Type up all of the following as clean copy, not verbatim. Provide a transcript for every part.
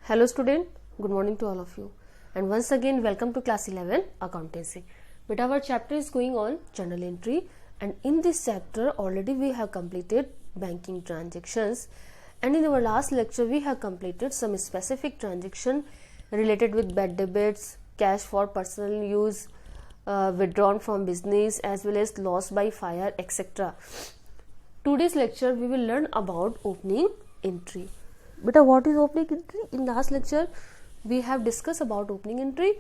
Hello student, good morning to all of you and once again welcome to class 11 accountancy. But our chapter is going on journal entry and in this chapter already we have completed banking transactions and in our last lecture we have completed some specific transaction related with bad debits, cash for personal use, withdrawn from business as well as loss by fire etc. Today's lecture we will learn about opening entry. बेटा what is opening entry? In last lecture we have discuss about opening entry.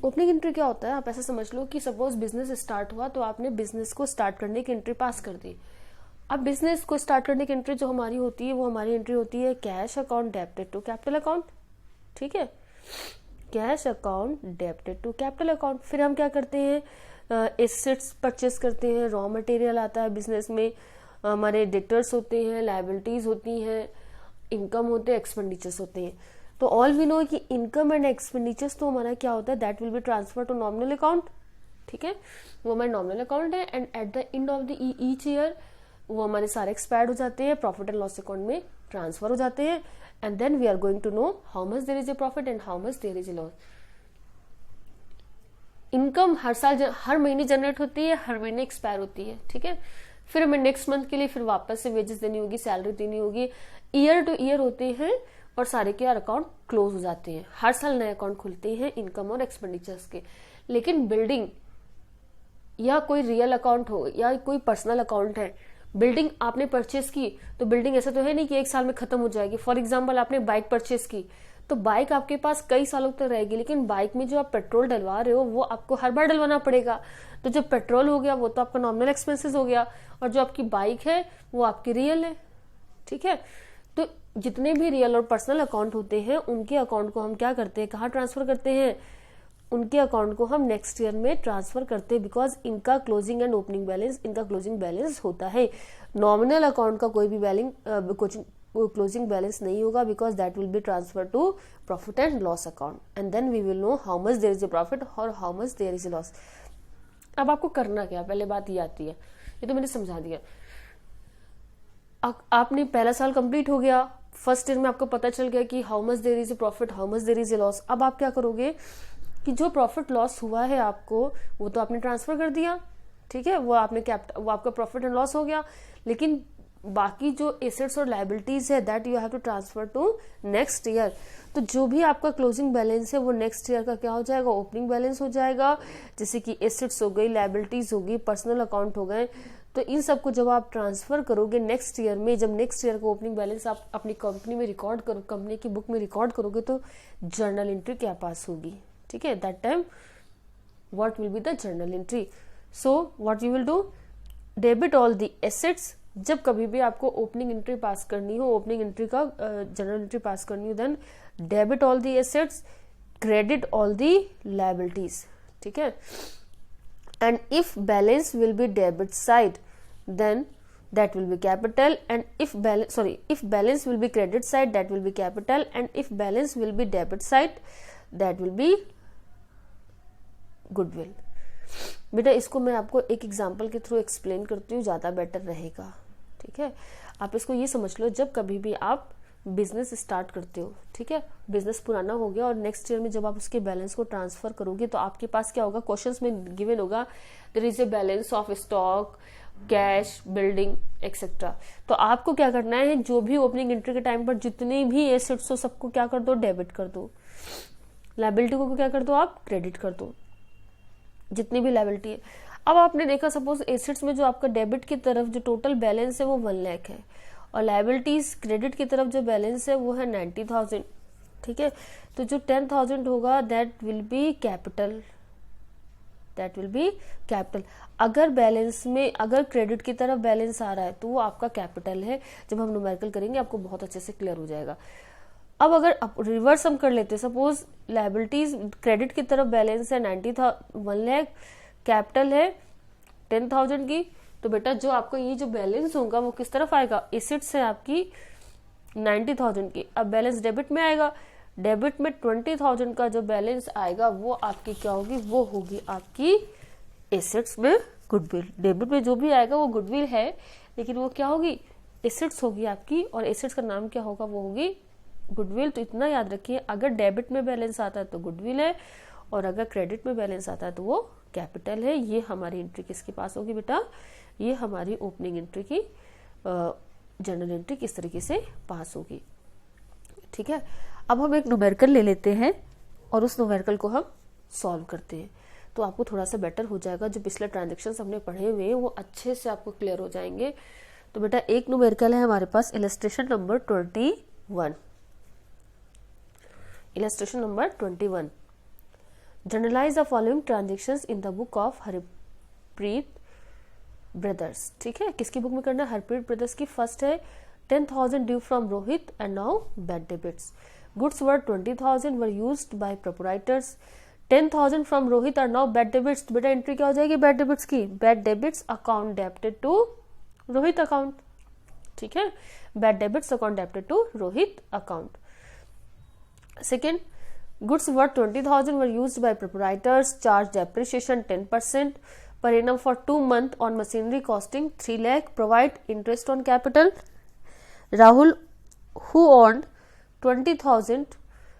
Opening entry क्या होता है? आप ऐसा समझ लो कि suppose business start हुआ तो आपने बिजनेस को स्टार्ट करने की एंट्री पास कर दी. अब बिजनेस को स्टार्ट करने की एंट्री जो हमारी होती है वो हमारी एंट्री होती है cash account debited to capital account. ठीक है, cash account debited to capital account. फिर हम क्या करते हैं? एसेट्स परचेस करते हैं, रॉ मटेरियल आता है बिजनेस में, हमारे डेटर्स होते हैं, लायबिलिटीज होती हैं, इनकम होते हैं, एक्सपेंडिचर्स होते हैं. तो ऑल वी नो कि इनकम एंड एक्सपेंडिचर्स तो हमारा क्या होता है? That will be transfer to nominal account. ठीक है, वो हमारे नॉमिनल अकाउंट है and at the end of the each year वो हमारे सारे एक्सपायर्ड हो जाते हैं, प्रॉफिट एंड लॉस अकाउंट में ट्रांसफर हो जाते हैं and then we are going to know how much there is a profit and how much there is a loss. Income हर साल हर महीने जनरेट होती है, हर महीने एक्सपायर होती है. ठीक है, फिर हमें नेक्स्ट मंथ के लिए फिर वापस से वेजेस देनी होगी, सैलरी देनी होगी. ईयर टू ईयर होते हैं और सारे के अकाउंट क्लोज हो जाते हैं. हर साल नए अकाउंट खुलते हैं इनकम और एक्सपेंडिचर्स के. लेकिन बिल्डिंग या कोई रियल अकाउंट हो या कोई पर्सनल अकाउंट है, बिल्डिंग आपने परचेस की तो बिल्डिंग ऐसा तो है नहीं कि एक साल में खत्म हो जाएगी. फॉर एग्जाम्पल आपने बाइक परचेस की तो बाइक आपके पास कई सालों तक रहेगी, लेकिन बाइक में जो आप पेट्रोल डलवा रहे हो वो आपको हर बार डलवाना पड़ेगा. तो जो पेट्रोल हो गया वो तो आपका नॉमिनल एक्सपेंसेस हो गया और जो आपकी बाइक है वो आपकी रियल है. ठीक है, तो जितने भी रियल और पर्सनल अकाउंट होते हैं उनके अकाउंट को हम क्या करते हैं, कहाँ ट्रांसफर करते हैं? उनके अकाउंट को हम नेक्स्ट ईयर में ट्रांसफर करते हैं बिकॉज इनका क्लोजिंग एंड ओपनिंग बैलेंस, इनका क्लोजिंग बैलेंस होता है. नॉमिनल अकाउंट का कोई भी क्लोजिंग बैलेंस नहीं होगा because that will be transfer to profit and loss account and then we will know how much there is a profit और how much there is a loss. अब आपको करना क्या? पहले बात ये आती है, ये तो मैंने समझा दिया. आपने पहला साल कंप्लीट हो गया, फर्स्ट ईयर में आपको पता चल गया कि how much there is a profit, how much there is a loss. अब आप क्या करोगे कि जो प्रॉफिट लॉस हुआ है आपको वो तो आपने ट्रांसफर कर दिया. ठीक है, वो आपका प्रॉफिट एंड लॉस हो गया. लेकिन बाकी जो एसेट्स और लायबिलिटीज है that you have to transfer to next year. तो जो भी आपका क्लोजिंग बैलेंस है वो नेक्स्ट ईयर का क्या हो जाएगा? ओपनिंग बैलेंस हो जाएगा. जैसे कि एसेट्स हो गई, लायबिलिटीज होगी, पर्सनल अकाउंट हो गए. तो इन सबको जब आप ट्रांसफर करोगे नेक्स्ट ईयर में, जब नेक्स्ट ईयर का ओपनिंग बैलेंस आप अपनी कंपनी में रिकॉर्ड करो, कंपनी की बुक में रिकॉर्ड करोगे तो जर्नल एंट्री क्या पास होगी? ठीक है, that time what will be the journal entry. So what you will do? Debit all the assets. जब कभी भी आपको ओपनिंग एंट्री पास करनी हो, ओपनिंग एंट्री का जनरल एंट्री पास करनी हो, then debit all the assets, credit all the liabilities. ठीक है, and if balance will be debit side then that will be capital and if balance will be credit side that will be capital and if balance will be debit side that will be goodwill. बेटा इसको मैं आपको एक example के through explain करती हूँ, ज्यादा better रहेगा. ठीक है, आप इसको ये समझ लो, जब कभी भी आप बिजनेस स्टार्ट करते हो, ठीक है, बिजनेस पुराना हो गया और नेक्स्ट ईयर में जब आप उसके बैलेंस को ट्रांसफर करोगे तो आपके पास क्या होगा? क्वेश्चंस में गिवन होगा there is a balance of stock, cash, building etcetera. तो आपको क्या करना है? जो भी ओपनिंग एंट्री के टाइम पर जितने भी एसेट्स हो सबको क्या कर दो? डेबिट कर दो. लायबिलिटी को क्या कर दो? आप क्रेडिट कर दो, जितनी भी लायबिलिटी है. अब आपने देखा सपोज एसेट्स में जो आपका डेबिट की तरफ जो टोटल बैलेंस है वो 1 लाख है और लायबिलिटीज क्रेडिट की तरफ जो बैलेंस है वो है 90,000. ठीक है, तो जो 10,000 होगा that will B capital, that will B capital. अगर बैलेंस में अगर क्रेडिट की तरफ बैलेंस आ रहा है तो वो आपका कैपिटल है. जब हम न्यूमेरिकल करेंगे आपको बहुत अच्छे से क्लियर हो जाएगा. अब अगर रिवर्स हम कर लेते हैं, सपोज लायबिलिटीज क्रेडिट की तरफ बैलेंस है 1 लाख, कैपिटल है 10,000 की, तो बेटा जो आपको ये जो बैलेंस होगा वो किस तरफ आएगा? एसेट्स है आपकी 90,000 की. अब बैलेंस डेबिट में आएगा, डेबिट में 20,000 का जो बैलेंस आएगा वो आपकी क्या होगी? वो होगी आपकी एसेट्स में गुडविल. डेबिट में जो भी आएगा वो गुडविल है, लेकिन वो क्या होगी? एसेट्स होगी आपकी और एसेट्स का नाम क्या होगा? वो होगी गुडविल, तो इतना याद रखिए, अगर डेबिट में बैलेंस आता है तो गुडविल है, और अगर क्रेडिट में बैलेंस आता है तो वो कैपिटल है। ये हमारी एंट्री किसके पास होगी बेटा, ये हमारी ओपनिंग एंट्री की जर्नल एंट्री किस तरीके से पास होगी। ठीक है, अब हम एक न्यूमेरिकल ले लेते हैं और उस न्यूमेरिकल को हम सॉल्व करते हैं, तो आपको थोड़ा सा बेटर हो जाएगा। जो पिछले ट्रांजेक्शन हमने पढ़े हुए हैं वो अच्छे से आपको क्लियर हो जाएंगे। तो बेटा एक न्यूमेरिकल है हमारे पास, illustration number 21। Illustration number 21, journalise the following transactions in the book of Harpreet brothers. ठीक है, किसकी बुक में करना है, हरप्रीत ब्रदर्स की। फर्स्ट है 10,000 due from Rohit and now bad debits. Goods worth 20,000 were used by proprietors. 10,000 from Rohit are now bad debits. तो बेटा एंट्री क्या हो जाएगी बैड डेबिट्स की, bad debits account debited to Rohit account. ठीक है, bad debits account debited to Rohit account. Second, goods worth 20,000 were used by proprietors, charge depreciation 10% per annum for 2 months on machinery costing 3 lakh, provide interest on capital. Rahul, who earned 20,000,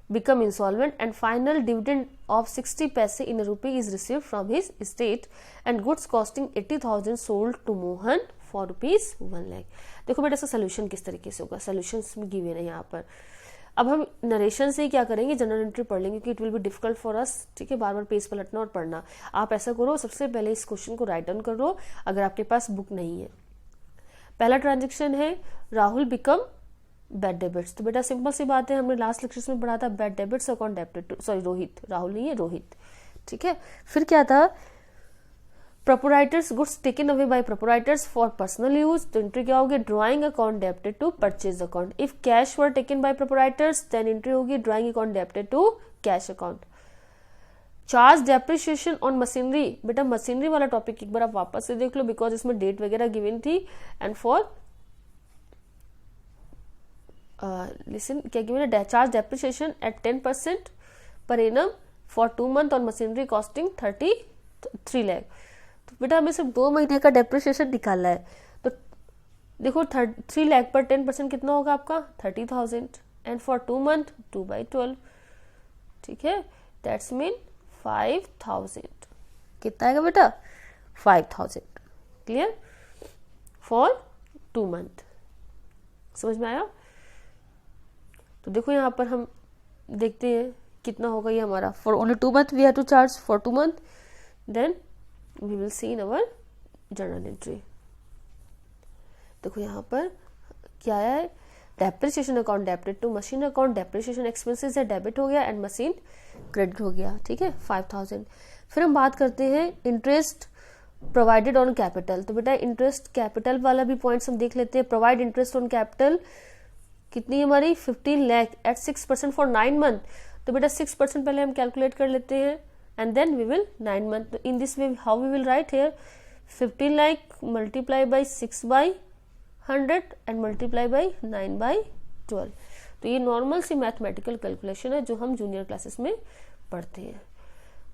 become insolvent and final dividend of 60 paise in a rupee is received from his estate and goods costing 80,000 sold to Mohan for rupees 1 lakh. देखो बेटा इसका solution किस तरीके से होगा, solution में given है यहाँ पर। अब हम नरेशन से ही क्या करेंगे, जनरल एंट्री पढ़ लेंगे क्योंकि it will be difficult for us. ठीक है, बार बार पेज पलटना और पढ़ना। आप ऐसा करो, सबसे पहले इस क्वेश्चन को राइट डाउन करो अगर आपके पास बुक नहीं है। पहला ट्रांजेक्शन है राहुल बिकम बैड डेबिट्स। तो बेटा सिंपल सी बात है, हमने लास्ट लेक्चर में पढ़ा था bad debits account debited to, sorry Rohit, Rahul नहीं है रोहित। ठीक है, फिर क्या था, proprietors goods taken away by proprietors for personal use. तो एंट्री क्या होगी, drawing account debited to purchase account. If cash were taken by proprietors then entry होगी drawing account debited to cash account. Charge depreciation on machinery, बेटा machinery वाला topic एक बार आप वापस से देख लो बिकॉज इसमें डेट वगैरह गिवन थी। एंड फॉर लिसन क्या गिवन है, charge depreciation eight 10% per annum for 2 months on machinery costing 33 lakh. तो बेटा हमें सिर्फ 2 महीने का डेप्रिसिएशन निकालना है। तो देखो 3 लाख पर 10% कितना होगा आपका 30,000 एंड फॉर 2 months 2/12। ठीक है, दैट्स मीन 5,000। कितना आएगा बेटा 5,000। Clear, for 2 months। समझ में आया। तो देखो यहाँ पर हम देखते हैं कितना होगा ये हमारा, for only 2 months we have to charge for 2 months, then we will see in our journal entry. देखो यहाँ पर क्या है, depreciation account debited to machine account, depreciation expenses है डेबिट हो गया एंड मशीन क्रेडिट हो गया। ठीक है, 5,000। फिर हम बात करते हैं इंटरेस्ट प्रोवाइडेड ऑन कैपिटल। तो बेटा इंटरेस्ट कैपिटल वाला भी पॉइंट्स हम देख लेते हैं। प्रोवाइड इंटरेस्ट ऑन कैपिटल कितनी है हमारी 15 लाख एट 6% फॉर 9 months। तो बेटा 6% पहले हम कैलकुलेट कर लेते हैं and then we will 9 months। तो in this way how we will write here 15 lakh multiply by 6/100 and multiply by 9/12। तो ये नॉर्मल सी मैथमेटिकल कैलकुलेशन है जो हम जूनियर क्लासेस में पढ़ते हैं।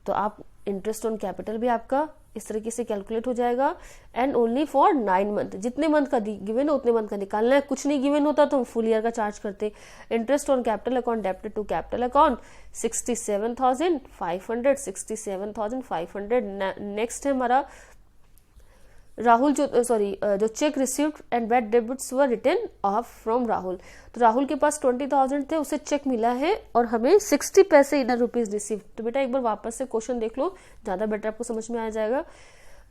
तो आप इंटरेस्ट ऑन कैपिटल भी आपका इस तरीके से कैलकुलेट हो जाएगा एंड ओनली फॉर 9 months। जितने मंथ का गिवन है उतने मंथ का निकालना है। कुछ नहीं गिवन होता तो हम फुल ईयर का चार्ज करते। Interest on capital account debited to capital account 67,500 67,500। Next है हमारा राहुल जो cheque received and bad debits were written off from Rahul. तो राहुल के पास 20,000 थे, उसे चेक मिला है और हमें 60 पैसे इन रुपीज रिसीव। तो बेटा एक बार वापस से क्वेश्चन देख लो, ज्यादा बेटर आपको समझ में आ जाएगा।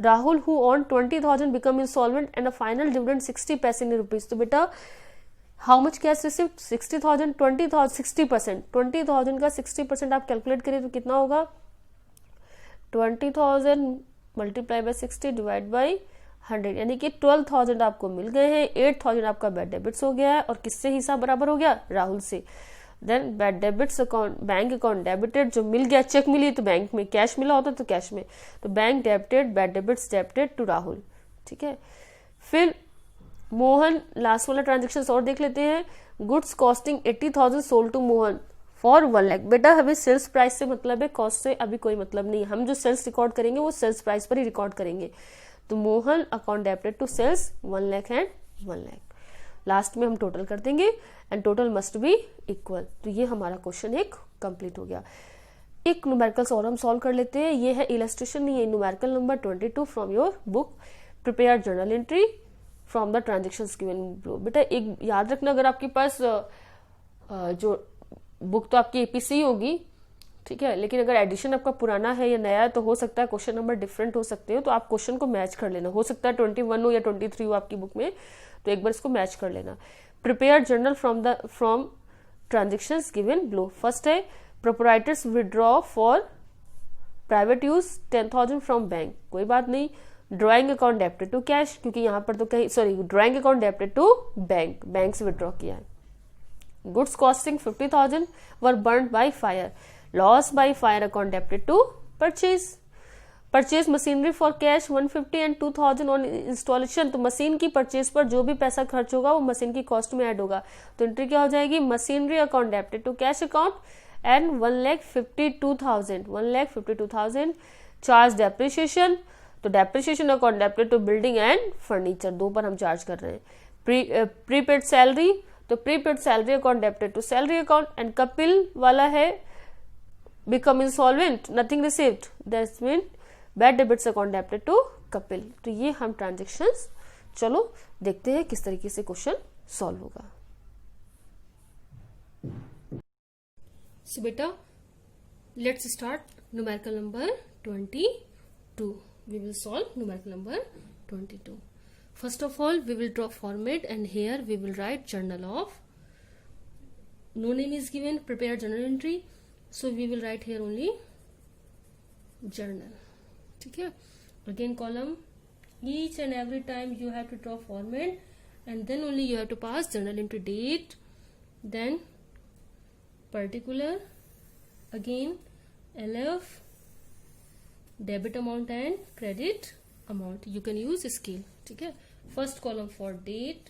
Rahul who on 20,000 become insolvent and a final dividend 60 पैसे इन रुपीज। तो बेटा हाउ मच कैश रिसीव 60,000 20,000 60%। 20,000 का 60% आप कैलकुलेट करिए तो कितना होगा 20,000 मल्टीप्लाई बाई 60 डिवाइड बाई 100 यानी कि 12,000 आपको मिल गए हैं। 8,000 आपका बैड डेबिट्स हो गया है और किससे हिसाब बराबर हो गया राहुल से। Then bad debits account bank account debited, जो मिल गया चेक मिली तो बैंक में, कैश मिला होता तो कैश में, तो bank debited bad debits debited to Rahul. ठीक है, फिर मोहन लास्ट वाला ट्रांजेक्शन और देख लेते हैं। Goods costing 80,000 sold to Mohan for 1 lakh. बेटा हमें सेल्स प्राइस से मतलब है, कॉस्ट से अभी कोई मतलब नहीं। हम जो सेल्स रिकॉर्ड करेंगे वो सेल्स प्राइस पर ही रिकॉर्ड करेंगे। तो Mohan account debited to sales 1 lakh and 1 lakh. Last में हम टोटल कर देंगे and total must be equal. तो ये हमारा क्वेश्चन एक कंप्लीट हो गया। एक न्यूमेरिकल्स और हम सॉल्व कर लेते हैं। ये है इलस्ट्रेशन, नहीं है numerical number 22 from your book prepare journal entry from the transactions given below. बेटा एक याद रखना, अगर आपके पास जो बुक तो आपकी एपीसी होगी, ठीक है, लेकिन अगर एडिशन आपका पुराना है या नया है तो हो सकता है क्वेश्चन नंबर डिफरेंट हो सकते हो, तो आप क्वेश्चन को मैच कर लेना। हो सकता है 21 हो या 23 हो आपकी बुक में, तो एक बार इसको मैच कर लेना। Prepare journal from transactions given below. First है proprietors withdraw for private use 10,000 from bank, कोई बात नहीं। Drawing account debited to cash, क्योंकि यहाँ पर तो कहीं sorry drawing account debited to bank, bank से विड्रॉ किया है। Goods costing 50,000 were burned by fire, loss by fire account debited to purchase. Purchase machinery for cash 150 and 2,000 on installation, तो machine की परचेज पर जो भी पैसा खर्च होगा वो मशीन की कॉस्ट में ऐड होगा। तो एंट्री क्या हो जाएगी, machinery account debited to cash account and 1,52,000 charge depreciation, तो depreciation account debited to building and furniture, दो पर हम चार्ज कर रहे हैं। प्रीपेड सैलरी, तो prepaid salary account debited to salary account. And Kapil वाला है become insolvent, nothing received, that's mean bad debits account debited to Kapil. तो ये हम ट्रांजेक्शंस, चलो देखते हैं किस तरीके से क्वेश्चन सॉल्व होगा। सो बेटा let's start numerical number 22. We will solve numerical number 22. First of all, we will draw format and here we will write journal of. No name is given, prepare journal entry. So we will write here only journal. ठीक है? Again column. Each and every time you have to draw format and then only you have to pass journal entry date, then particular, again LF, debit amount and credit amount. You can use scale, ठीक है। First column for date,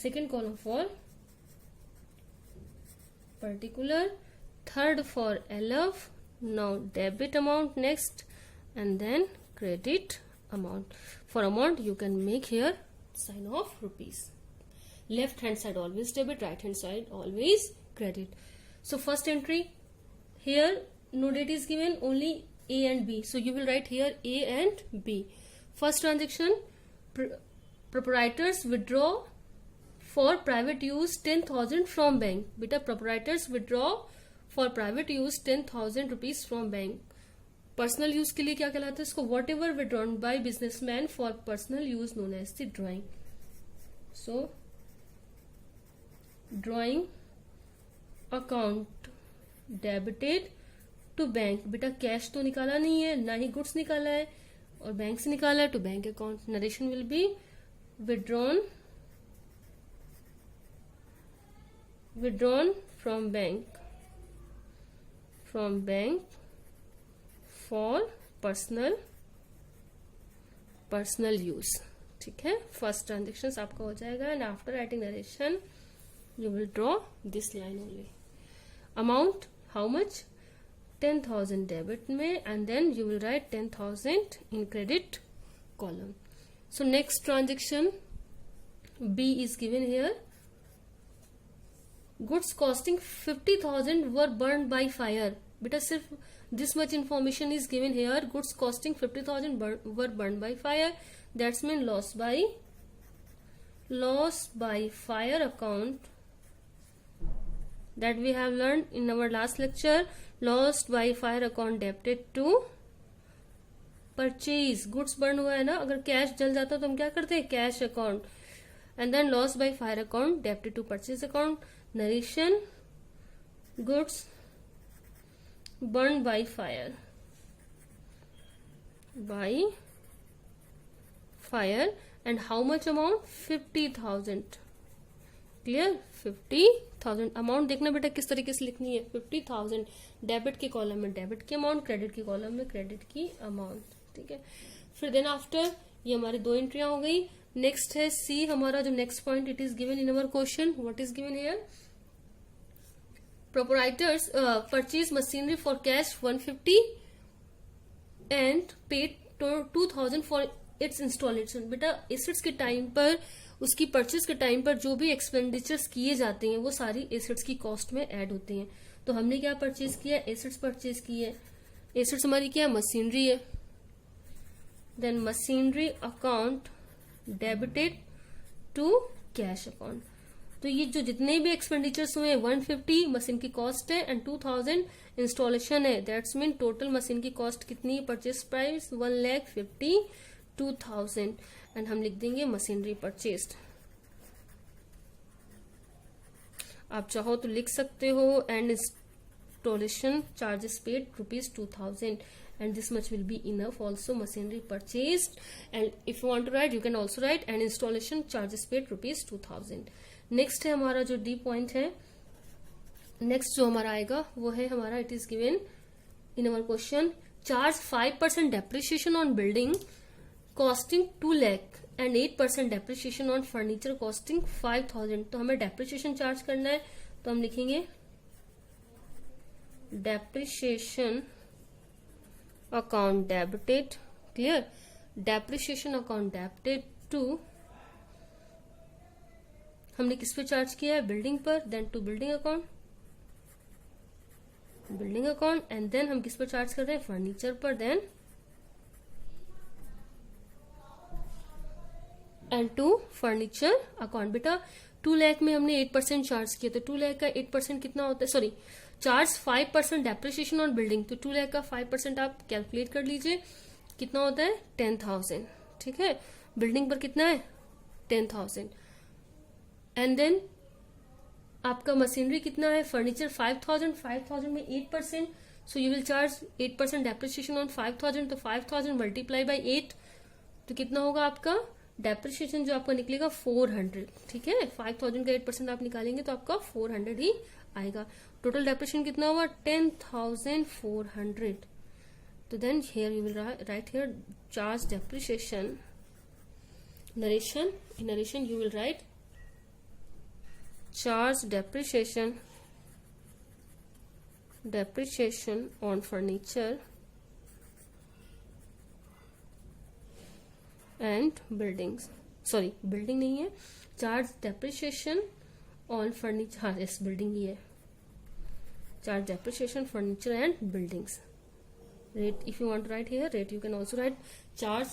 second column for particular, third for LF, now debit amount next and then credit amount. For amount you can make here sign of rupees. Left hand side always debit, right hand side always credit. So first entry here no date is given, only A and B, so you will write here A and B. First transaction, proprietors withdraw for private use 10,000 from bank. Beta proprietors withdraw for private use 10,000 rupees from bank. Personal use के लिए क्या कहलाता है इसको, whatever withdrawn by businessman for personal use known as the drawing. So drawing account debited to bank. बेटा cash तो निकाला नहीं है, ना ही गुड्स निकाला है, और बैंक से निकाला है to bank account. Narration will be withdrawn from bank for personal use, ठीक है। फर्स्ट ट्रांजेक्शन आपका हो जाएगा and after writing narration you will draw this line only. Amount how much, 10,000 debit में and then you will write 10,000 in credit column. So next transaction B is given here. Goods costing 50,000 were burned by fire. बेटा सिर्फ this much information is given here. Goods costing 50,000 were burned by fire. That's mean loss by fire account that we have learned in our last lecture. Lost by fire account debited to purchase. Goods burn हुआ है ना, अगर cash जल जाता तो हम क्या करते हैं, cash account. And then loss by fire account debited to purchase account. Narration goods burn by fire and how much amount 50,000। Clear, 50,000 amount देखना बेटा किस तरीके से लिखनी है, 50,000 डेबिट के कॉलम में डेबिट की अमाउंट, क्रेडिट के कॉलम में क्रेडिट की अमाउंट, ठीक है। फिर देन आफ्टर ये हमारी दो एंट्रियां हो गई। नेक्स्ट है सी हमारा जो next point, it is given in our question. What is given here, proprietors purchase machinery for cash 150 and paid 2,000 for its installation. बेटा एसेट्स के टाइम पर उसकी परचेज के टाइम पर जो भी एक्सपेंडिचर्स किए जाते हैं वो सारी एसेट्स की कॉस्ट में ऐड होते हैं। तो हमने क्या परचेज किया, एसेट्स परचेज की है। एसेट्स हमारी क्या है, मशीनरी है। Then machinery account debited to cash account. तो ये जो जितने भी एक्सपेंडिचर्स हुए 150 मशीन की कॉस्ट है एंड 2000 इंस्टॉलेशन है। दैट्स मीन टोटल मशीन की कॉस्ट कितनी, परचेज प्राइस 1,52,000 एंड हम लिख देंगे मशीनरी परचेस्ड। आप चाहो तो लिख सकते हो and installation charges paid ₹2,000 and this much will be enough. Also machinery purchased, and if you want to write you can also write and installation charges paid ₹2,000. Next है हमारा जो डी पॉइंट है, नेक्स्ट जो हमारा आएगा वो है हमारा, it is given in our question, charge 5% depreciation on building costing 2 lakh and 8% depreciation on furniture costing 5,000। तो हमें डेप्रिसिएशन चार्ज करना है, तो हम लिखेंगे depreciation account debited, clear, depreciation account debited to, हमने किस पे चार्ज किया है, बिल्डिंग पर, then to building account, building account, and then हम किस पर चार्ज कर रहे हैं, फर्नीचर पर, then and to furniture account. बेटा 2 लाख में हमने 8% चार्ज किया, तो 2 लाख का 8% कितना होता है, sorry charge 5% depreciation on building, तो 2 लाख का 5% आप कैलकुलेट कर लीजिए कितना होता है 10,000, ठीक है। बिल्डिंग पर कितना है 10,000, एंड देन आपका मशीनरी कितना है, फर्नीचर 5,000, 5,000 में 8%, so you will charge 8% depreciation on 5,000, तो 5,000 मल्टीप्लाई बाई 8, तो कितना होगा आपका डेप्रिसिएशन जो आपका निकलेगा 400, ठीक है। 5,000 का 8% आप निकालेंगे तो आपका 400 ही आएगा। टोटल डेप्रिसिएशन कितना हुआ 10,400, तो then here you will write here charge depreciation, narration, in narration you will write charge depreciation on furniture and buildings, sorry building नहीं है, charge depreciation on furniture, हाँ yes building ही है, charge depreciation furniture and buildings rate. If you want to write here rate, you can also write charge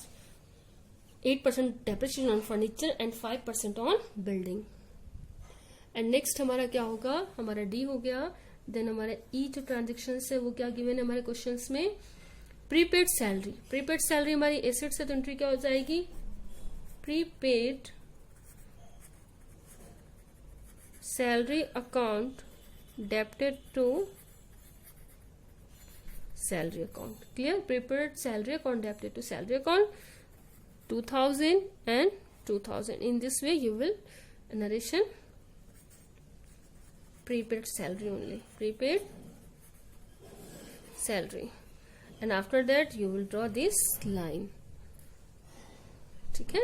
8% depreciation on furniture and 5% on building. And next हमारा क्या होगा, हमारा D हो गया। Then हमारा ई जो ट्रांजेक्शन है वो क्या गिवन है हमारे क्वेश्चंस में, प्रीपेड सैलरी। प्रीपेड सैलरी हमारी एसेट से, तो एंट्री क्या हो जाएगी, prepaid salary account debited to salary account, clear. Prepaid salary account debited to salary account 2,000 and 2,000. In this way you will narration prepaid salary only, prepaid salary, and after that you will draw this line, ठीक है।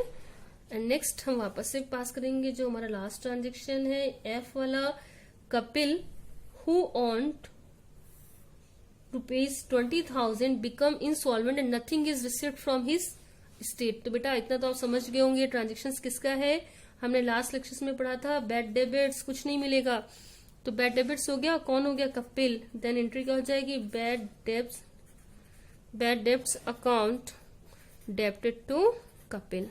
And next हम वापस से पास करेंगे जो हमारा last transaction है F वाला, Kapil who owned ₹20,000 become insolvent and nothing is received from his state. तो बेटा इतना तो आप समझ गए होंगे ट्रांजेक्शन किसका है, हमने लास्ट लेक्चर में पढ़ा था बैड डेबिट्स, कुछ नहीं मिलेगा, तो बैड डेबिट्स हो गया, कौन हो गया, कपिल। देन एंट्री क्या हो जाएगी, bad debts account debited to Kapil.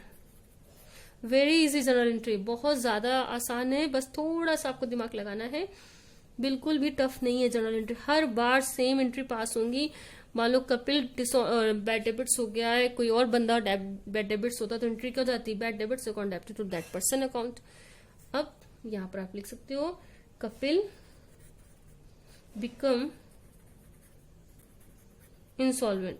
Very easy journal entry, बहुत ज्यादा आसान है, बस थोड़ा सा आपको दिमाग लगाना है, बिल्कुल भी टफ नहीं है जनरल एंट्री, हर बार सेम एंट्री पास होंगी। मान लो कपिल बैड डेबिट्स हो गया है, कोई और बंदा बैड डेबिट्स होता तो एंट्री क्या हो जाती, bad debits account debited to that person account. अब यहां पर आप लिख सकते हो कपिल बिकम इंसॉल्वेंट,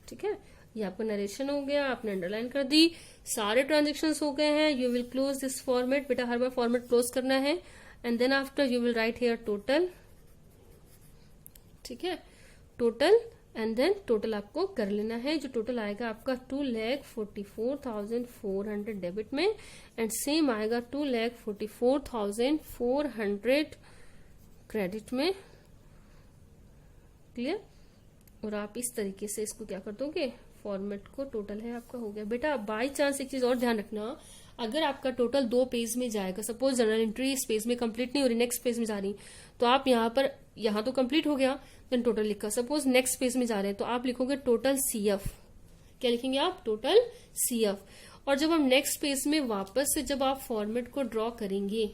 ठीक है। ये आपका नरेशन हो गया, आपने अंडरलाइन कर दी, सारे ट्रांजेक्शन्स हो गए हैं। You will close this format, बेटा हर बार फॉर्मेट क्लोज करना है, and then after you will write here total, ठीक है, टोटल, एंड देन टोटल आपको कर लेना है, जो टोटल आएगा आपका 2,44,400 डेबिट में, एंड सेम आएगा 2,44,400 क्रेडिट में, क्लियर। और आप इस तरीके से इसको क्या कर दोगे, फॉर्मेट को टोटल है आपका हो गया। बेटा बाय चांस एक चीज और ध्यान रखना, अगर आपका टोटल 2 पेज में जाएगा, सपोज जर्नल एंट्री इस पेज में कंप्लीट नहीं हो रही, नेक्स्ट पेज में जा रही, तो आप यहाँ तो कंप्लीट हो गया, देन टोटल लिखा। सपोज नेक्स्ट पेज में जा रहे हैं तो आप लिखोगे टोटल CF। क्या लिखेंगे आप? Total CF। और जब हम नेक्स्ट पेज में वापस से जब आप फॉर्मेट को ड्रॉ करेंगे,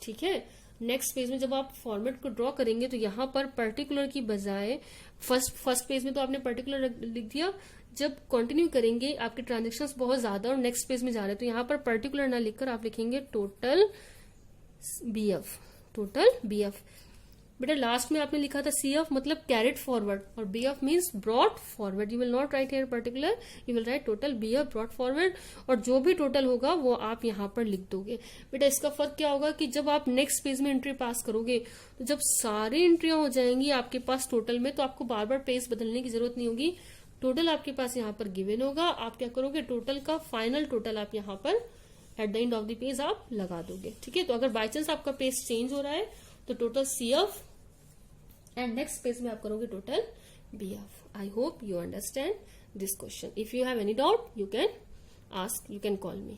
ठीक है, नेक्स्ट पेज में जब आप फॉर्मेट को ड्रॉ करेंगे तो यहाँ पर पर्टिकुलर की बजाय फर्स्ट पेज में तो आपने पर्टिकुलर लिख दिया, जब कंटिन्यू करेंगे आपके ट्रांजेक्शन्स बहुत ज्यादा और नेक्स्ट पेज में जा रहे हैं तो यहाँ पर पर्टिकुलर ना लिखकर आप लिखेंगे टोटल BF। Total BF। बेटा लास्ट में आपने लिखा था CF मतलब कैरिड फॉरवर्ड और BF means brought forward. You will not right here particular, you will right total BF brought forward, और जो भी टोटल होगा वो आप यहाँ पर लिख दोगे। बेटा इसका फर्क क्या होगा कि जब आप नेक्स्ट पेज में एंट्री पास करोगे तो जब सारी एंट्रियां हो जाएंगी आपके पास टोटल में, तो आपको बार बार पेज बदलने की जरूरत नहीं होगी। टोटल आपके पास यहाँ पर गिवन होगा, आप क्या करोगे, टोटल का फाइनल टोटल आप यहाँ पर eight the end of the page आप लगा दोगे। ठीक है, तो अगर बाय चांस आपका पेज चेंज हो रहा है तो total CF and next page में आप करोगे total BF। I hope you understand this question. If you have any doubt you can ask, you can call me.